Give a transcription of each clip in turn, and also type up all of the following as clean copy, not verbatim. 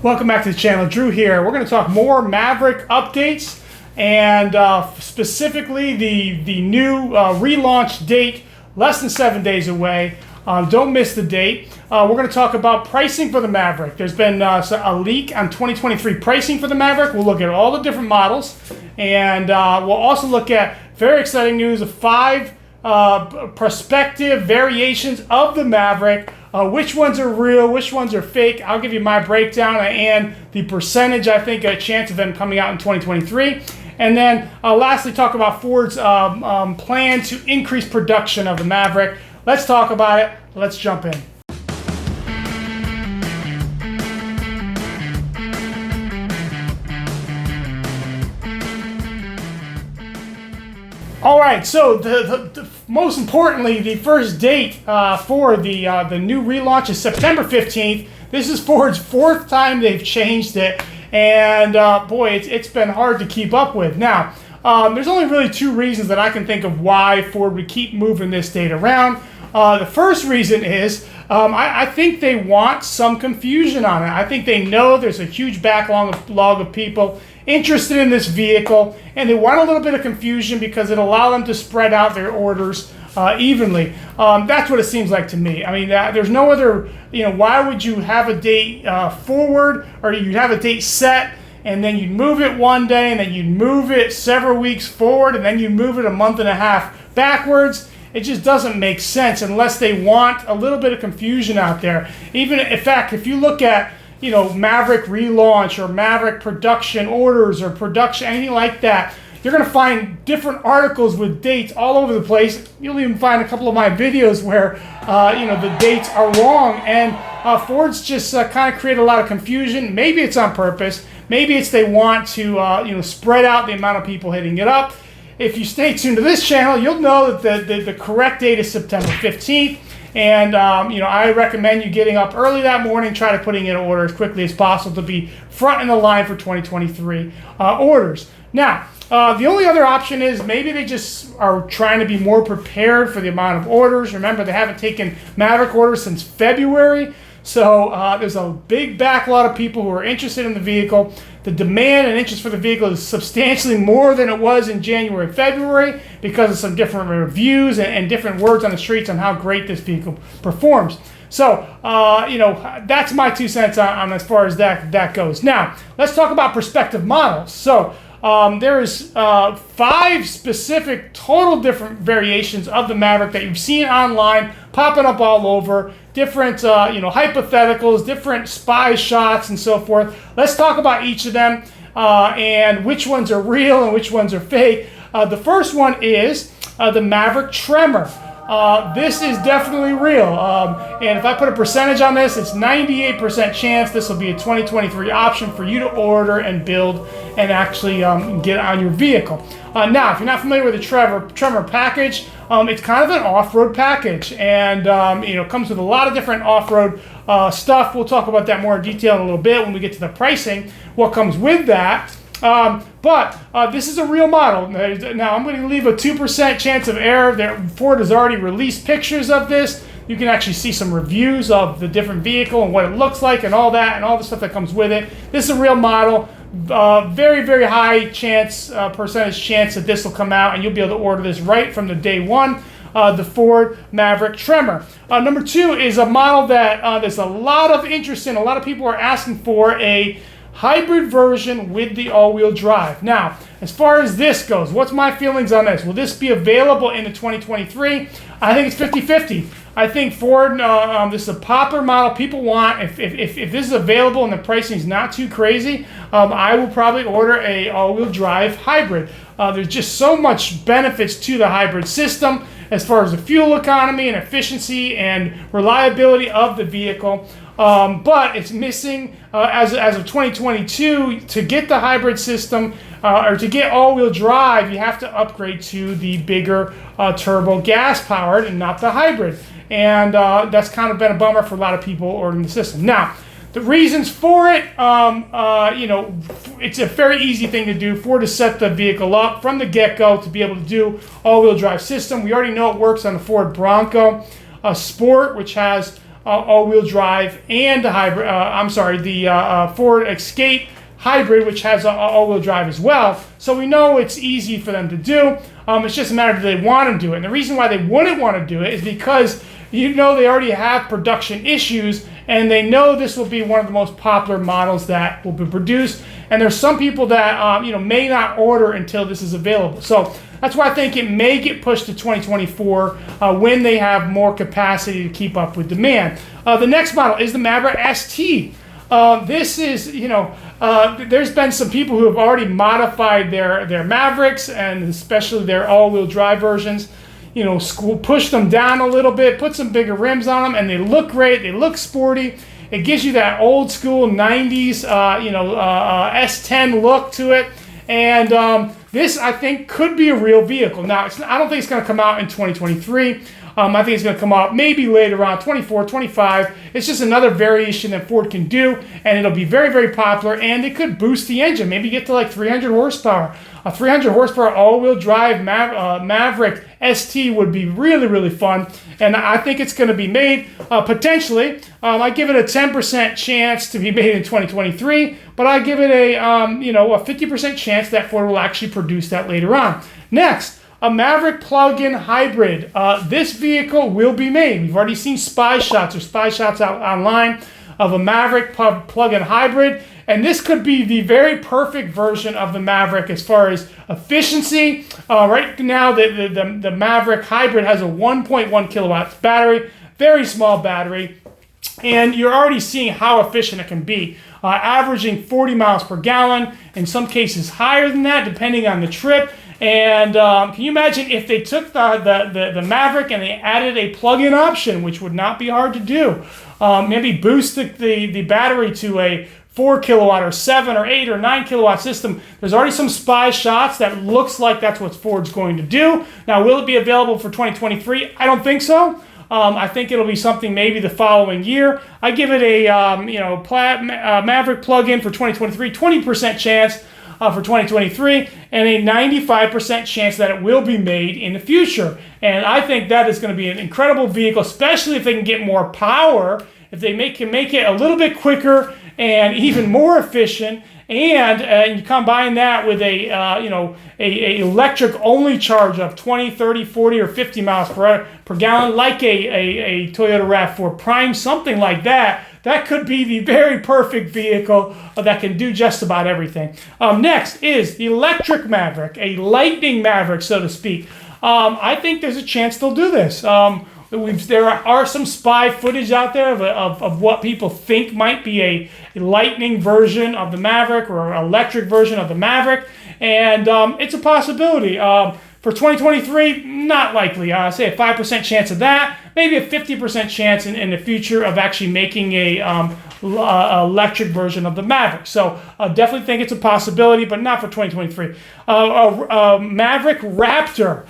Welcome back to the channel. Drew here. We're going to talk more Maverick updates and specifically the new relaunch date, less than 7 days away. Don't miss the date. We're going to talk about pricing for the Maverick. There's been a leak on 2023 pricing for the Maverick. We'll look at all the different models, and we'll also look at very exciting news of 5 prospective variations of the Maverick. Which ones are real, which ones are fake. I'll give you my breakdown and the percentage, I think, a chance of them coming out in 2023. And then lastly, talk about Ford's plan to increase production of the Maverick. Let's talk about it. Let's jump in. All right, so the most importantly, the first date for the new relaunch is September 15th. This is Ford's 4th time they've changed it, and boy, it's been hard to keep up with. Now, there's only really 2 reasons that I can think of why Ford would keep moving this date around. The first reason is I think they want some confusion on it. I think they know there's a huge backlog of people interested in this vehicle, and they want a little bit of confusion because it'll allow them to spread out their orders evenly. That's what it seems like to me. I mean, there's no other, why would you have a date forward, or you'd have a date set, and then you'd move it one day, and then you'd move it several weeks forward, and then you'd move it a month and a half backwards. It just doesn't make sense unless they want a little bit of confusion out there. Even, in fact, if you look at Maverick relaunch or Maverick production orders or production, anything like that, you're going to find different articles with dates all over the place. You'll even find a couple of my videos where the dates are wrong, and Ford's just kind of create a lot of confusion. Maybe it's on purpose. Maybe it's they want to spread out the amount of people hitting it up. If you stay tuned to this channel, you'll know that the correct date is September 15th. And, I recommend you getting up early that morning, try to putting in an order as quickly as possible to be front in the line for 2023 orders. Now, the only other option is maybe they just are trying to be more prepared for the amount of orders. Remember, they haven't taken Maverick orders since February. So there's a big backlog of people who are interested in the vehicle. The demand and interest for the vehicle is substantially more than it was in January and February because of some different reviews and different words on the streets on how great this vehicle performs. So, that's my 2 cents on as far as that goes. Now, let's talk about prospective models. So, there's 5 specific, total different variations of the Maverick that you've seen online, popping up all over, different, hypotheticals, different spy shots, and so forth. Let's talk about each of them and which ones are real and which ones are fake. The first one is the Maverick Tremor. This is definitely real, and if I put a percentage on this, it's 98% chance this will be a 2023 option for you to order and build and actually get on your vehicle. Now, if you're not familiar with the Tremor package, it's kind of an off-road package, and comes with a lot of different off-road stuff. We'll talk about that more in detail in a little bit when we get to the pricing, what comes with that. But this is a real model. Now, I'm going to leave a 2% chance of error. Ford has already released pictures of this. You can actually see some reviews of the different vehicle and what it looks like and all that and all the stuff that comes with it. This is a real model. Very, very high chance, percentage chance that this will come out, and you'll be able to order this right from the day one. The Ford Maverick Tremor. Number 2 is a model that there's a lot of interest in. A lot of people are asking for a hybrid version with the all-wheel drive. Now, as far as this goes, what's my feelings on this? Will this be available in the 2023? I think it's 50-50. I think Ford, this is a popular model people want. If this is available and the pricing is not too crazy, I will probably order a all-wheel drive hybrid. There's just so much benefits to the hybrid system as far as the fuel economy and efficiency and reliability of the vehicle. But it's missing, as of 2022, to get the hybrid system, or to get all-wheel drive, you have to upgrade to the bigger turbo gas-powered and not the hybrid. And that's kind of been a bummer for a lot of people ordering the system. Now, the reasons for it, it's a very easy thing to do. Ford has set the vehicle up from the get-go to be able to do all-wheel drive system. We already know it works on the Ford Bronco Sport, which has all-wheel drive and the hybrid. The Ford Escape Hybrid, which has all-wheel drive as well. So we know it's easy for them to do. It's just a matter of do they want to do it. And the reason why they wouldn't want to do it is because they already have production issues, and they know this will be one of the most popular models that will be produced. And there's some people that may not order until this is available. So that's why I think it may get pushed to 2024 when they have more capacity to keep up with demand. The next model is the Maverick St. This is, there's been some people who have already modified their Mavericks, and especially their all-wheel drive versions. Push them down a little bit, put some bigger rims on them, and they look great. They look sporty. It gives you that old school 90s, S10 look to it. And this, I think, could be a real vehicle. Now, I don't think it's going to come out in 2023. I think it's going to come out maybe later on, 24, 25. It's just another variation that Ford can do, and it'll be very, very popular, and it could boost the engine, maybe get to like 300 horsepower. A 300 horsepower all-wheel drive Maverick St would be really, really fun, and I think it's going to be made potentially. I give it a 10% chance to be made in 2023, but I give it a 50% chance that Ford will actually produce that later on. Next, a Maverick plug-in hybrid. This vehicle will be made. We've already seen spy shots out online of a Maverick plug-in hybrid, and this could be the very perfect version of the Maverick as far as efficiency. Right now, the Maverick Hybrid has a 1.1 kilowatts battery, very small battery, and you're already seeing how efficient it can be. Averaging 40 miles per gallon, in some cases higher than that, depending on the trip. And can you imagine if they took the Maverick and they added a plug-in option, which would not be hard to do? Maybe boost the battery to a 4 kilowatt or 7 or 8 or 9 kilowatt system. There's already some spy shots that looks like that's what Ford's going to do. Now, will it be available for 2023? I don't think so. I think it'll be something maybe the following year. I give it a Maverick plug-in for 2023, 20% chance for 2023, and a 95% chance that it will be made in the future. And I think that is going to be an incredible vehicle, especially if they can get more power, if they can make it a little bit quicker and even more efficient. And you combine that with a electric only charge of 20, 30, 40, or 50 miles per gallon, like a Toyota RAV4 Prime, something like that. That could be the very perfect vehicle that can do just about everything. Next is the electric Maverick, a lightning Maverick, so to speak. I think there's a chance they'll do this. There are some spy footage out there of what people think might be a lightning version of the Maverick or an electric version of the Maverick, and it's a possibility. For 2023, not likely. Say a 5% chance of that, maybe a 50% chance in the future of actually making a electric version of the Maverick. So definitely think it's a possibility, but not for 2023. Maverick Raptor.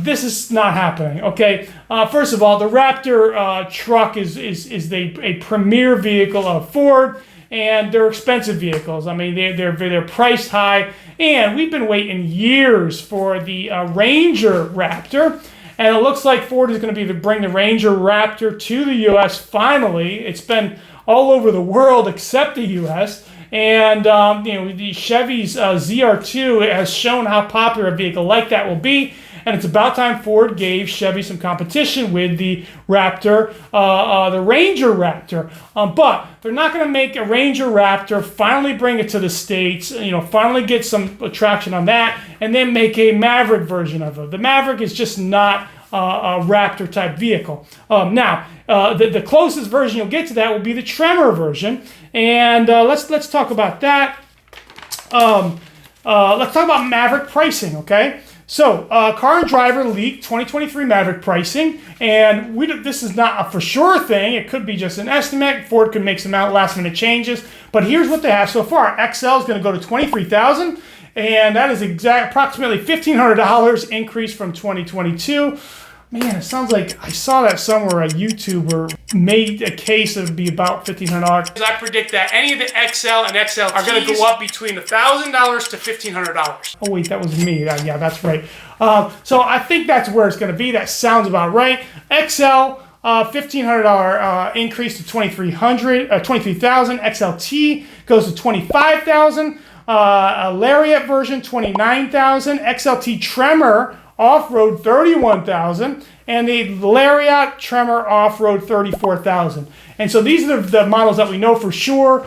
This is not happening. Okay. First of all, the Raptor truck is a premier vehicle of Ford, and they're expensive vehicles. I mean, they're priced high, and we've been waiting years for the Ranger Raptor, and it looks like Ford is going to bring the Ranger Raptor to the U.S. finally. It's been all over the world except the U.S., and the Chevy's ZR2 has shown how popular a vehicle like that will be. And it's about time Ford gave Chevy some competition with the Raptor, the Ranger Raptor. But they're not going to make a Ranger Raptor, finally bring it to the States, finally get some traction on that, and then make a Maverick version of it. The Maverick is just not a Raptor type vehicle. Now, the closest version you'll get to that will be the Tremor version. And let's talk about that. Let's talk about Maverick pricing, okay? So, Car and Driver leaked 2023 Maverick pricing, and this is not a for sure thing. It could be just an estimate. Ford could make some last-minute changes, but here's what they have so far. XL is going to go to $23,000, and that is approximately $1,500 increase from 2022. Man, it sounds like I saw that somewhere. A YouTuber made a case that it would be about $1,500. I predict that any of the XL and XL are going to go up between $1,000 to $1,500. Oh wait, that was me. Yeah, that's right. So I think that's where it's going to be. That sounds about right. XL $1,500 increase to 23,000. XLT goes to 25,000. A Lariat version 29,000. XLT Tremor off-road 31,000, and the Lariat Tremor off-road 34,000. And so these are the models that we know for sure.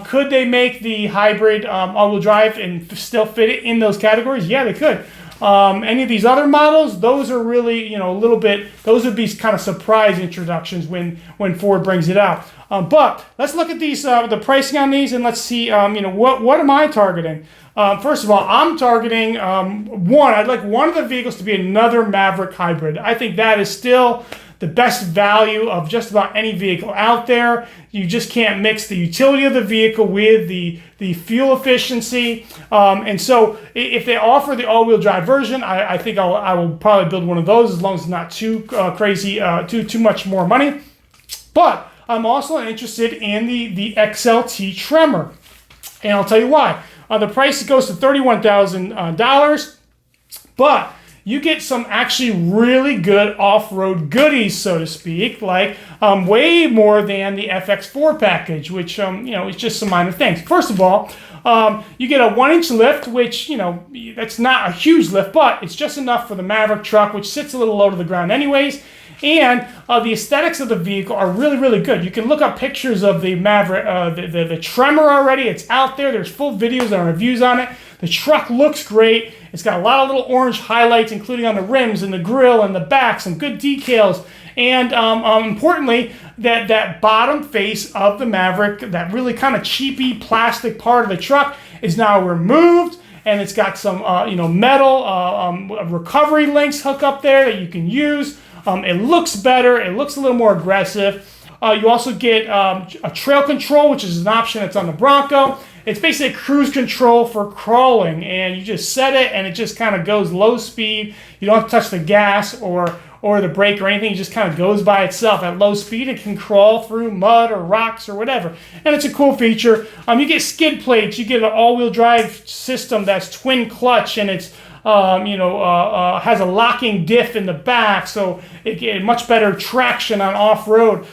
Could they make the hybrid all-wheel drive and still fit it in those categories? Yeah, they could. Any of these other models, those are really, a little bit, those would be kind of surprise introductions when Ford brings it out. But let's look at these, the pricing on these, and let's see, what am I targeting? First of all, I'm targeting I'd like one of the vehicles to be another Maverick Hybrid. I think that is still the best value of just about any vehicle out there. You just can't mix the utility of the vehicle with the fuel efficiency. And so if they offer the all-wheel drive version, I think I will probably build one of those, as long as it's not too crazy, too much more money. But I'm also interested in the XLT Tremor, and I'll tell you why. The price goes to $31,000, but you get some actually really good off-road goodies, so to speak, like way more than the FX4 package, which is just some minor things. First of all, you get a 1-inch lift, which that's not a huge lift, but it's just enough for the Maverick truck, which sits a little low to the ground anyways. And the aesthetics of the vehicle are really, really good. You can look up pictures of the Maverick, the Tremor already. It's out there. There's full videos and reviews on it. The truck looks great. It's got a lot of little orange highlights, including on the rims and the grille and the back, some good decals. And importantly, that bottom face of the Maverick, that really kind of cheapy plastic part of the truck, is now removed. And it's got some metal recovery links hook up there that you can use. It looks better. It looks a little more aggressive. You also get a trail control, which is an option that's on the Bronco. It's basically cruise control for crawling, and you just set it, and it just kind of goes low speed. You don't have to touch the gas or the brake or anything. It just kind of goes by itself at low speed. It can crawl through mud or rocks or whatever, and it's a cool feature. You get skid plates. You get an all-wheel drive system that's twin clutch, and it's has a locking diff in the back, so it gets much better traction on off-road.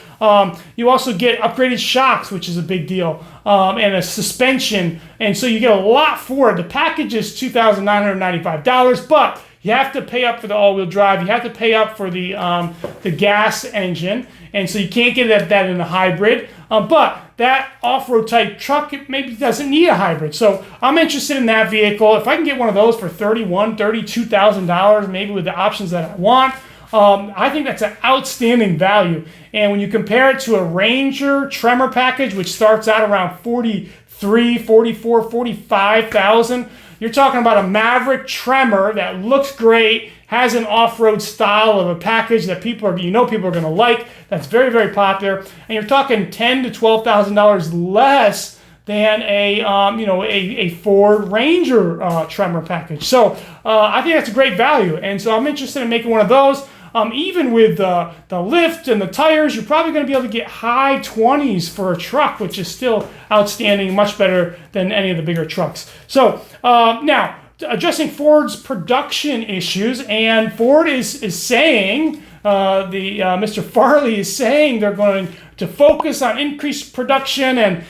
You also get upgraded shocks, which is a big deal, and a suspension, and so you get a lot for it. The package is $2,995, but you have to pay up for the all-wheel drive. You have to pay up for the gas engine, and so you can't get that in a hybrid. But that off-road type truck, it maybe doesn't need a hybrid. So I'm interested in that vehicle. If I can get one of those for $31,000, $32,000, maybe with the options that I want, I think that's an outstanding value. And when you compare it to a Ranger Tremor package, which starts out around $43,000, $44,000, $45,000, you're talking about a Maverick Tremor that looks great, has an off-road style of a package that people are going to like. That's very, very popular. And you're talking $10,000 to $12,000 less than a Ford Ranger Tremor package. So I think that's a great value. And so I'm interested in making one of those. Even with the lift and the tires, you're probably going to be able to get high 20s for a truck, which is still outstanding, much better than any of the bigger trucks. So now, addressing Ford's production issues, and Ford is saying, Mr. Farley is saying they're going to focus on increased production and,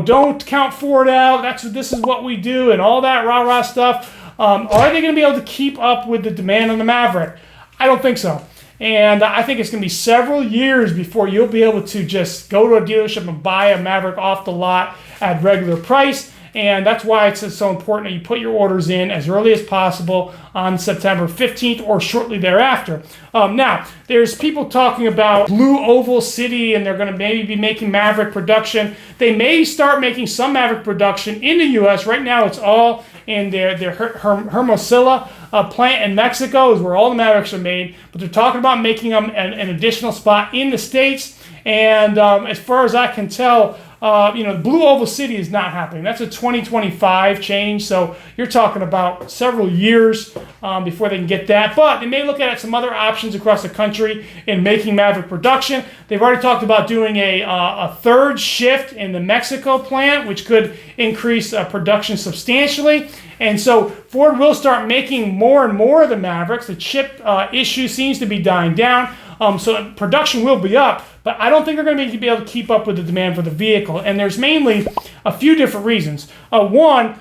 don't count Ford out. This is what we do and all that rah-rah stuff. Are they going to be able to keep up with the demand on the Maverick? I don't think so. And I think it's going to be several years before you'll be able to just go to a dealership and buy a Maverick off the lot at regular price. And that's why it's so important that you put your orders in as early as possible on September 15th or shortly thereafter. Now, there's people talking about Blue Oval City, and they're going to maybe be making Maverick Production. They may start making some Maverick Production in the U.S. Right now, it's all in their Hermosillo plant in Mexico is where all the Mavericks are made. But they're talking about making them an additional spot in the States. And as far as I can tell, Blue Oval City is not happening. That's a 2025 change, so you're talking about several years before they can get that. But they may look at some other options across the country in making Maverick Production. They've already talked about doing a third shift in the Mexico plant, which could increase production substantially. And so Ford will start making more and more of the Mavericks. The chip issue seems to be dying down. So production will be up, but I don't think they're going to be able to keep up with the demand for the vehicle. And there's mainly a few different reasons. One,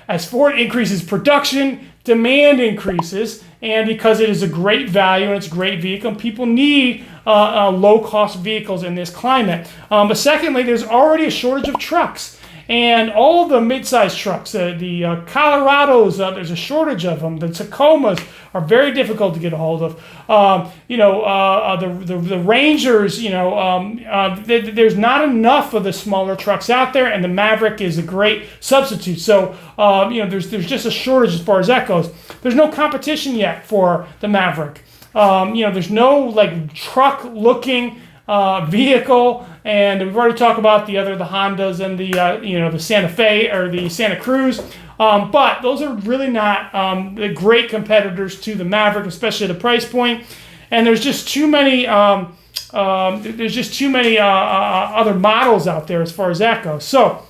as Ford increases production, demand increases, and because it is a great value and it's a great vehicle, and people need low-cost vehicles in this climate. But secondly, there's already a shortage of trucks. And all the mid-sized trucks, the Colorados, there's a shortage of them. The Tacomas are very difficult to get a hold of. The Rangers, there's not enough of the smaller trucks out there, and the Maverick is a great substitute. So, there's just a shortage as far as that goes. There's no competition yet for the Maverick. There's no truck-looking vehicle, and we've already talked about the Hondas and the Santa Fe or the Santa Cruz, but those are really not the great competitors to the Maverick, especially at the price point. And there's just too many other models out there as far as that goes. So,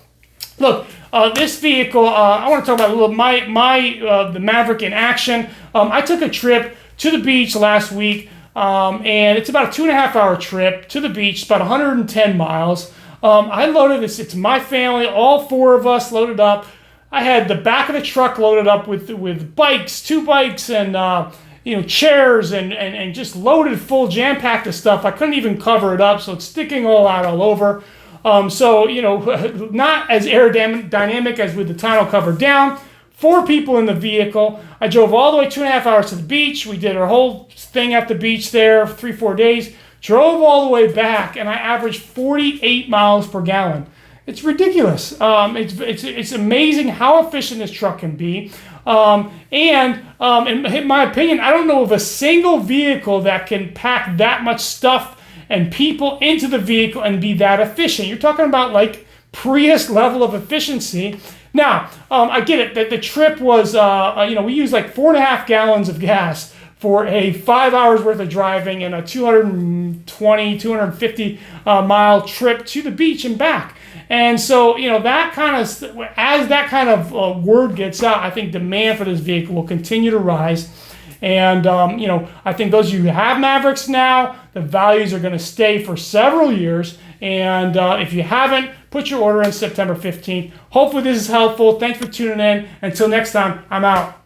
look, this vehicle, I want to talk about a little the Maverick in action. I took a trip to the beach last week. And it's about a 2.5-hour trip to the beach. It's about 110 miles. I loaded this. It's my family. All 4 of us loaded up. I had the back of the truck loaded up with bikes, 2 bikes, and chairs, and just loaded full, jam-packed of stuff. I couldn't even cover it up, so it's sticking all over. Not as aerodynamic as with the tonneau cover down. 4 people in the vehicle. I drove all the way 2.5 hours to the beach. We did our whole thing at the beach there, 3-4 days. Drove all the way back, and I averaged 48 miles per gallon. It's ridiculous. It's amazing how efficient this truck can be. In my opinion, I don't know of a single vehicle that can pack that much stuff and people into the vehicle and be that efficient. You're talking about like Prius level of efficiency. Now, I get it that the trip was, we used like 4.5 gallons of gas for a 5 hours worth of driving and a 250 mile trip to the beach and back. And so, as that kind of word gets out, I think demand for this vehicle will continue to rise. And, I think those of you who have Mavericks now, the values are going to stay for several years. And if you haven't, put your order in September 15th. Hopefully this is helpful. Thanks for tuning in. Until next time, I'm out.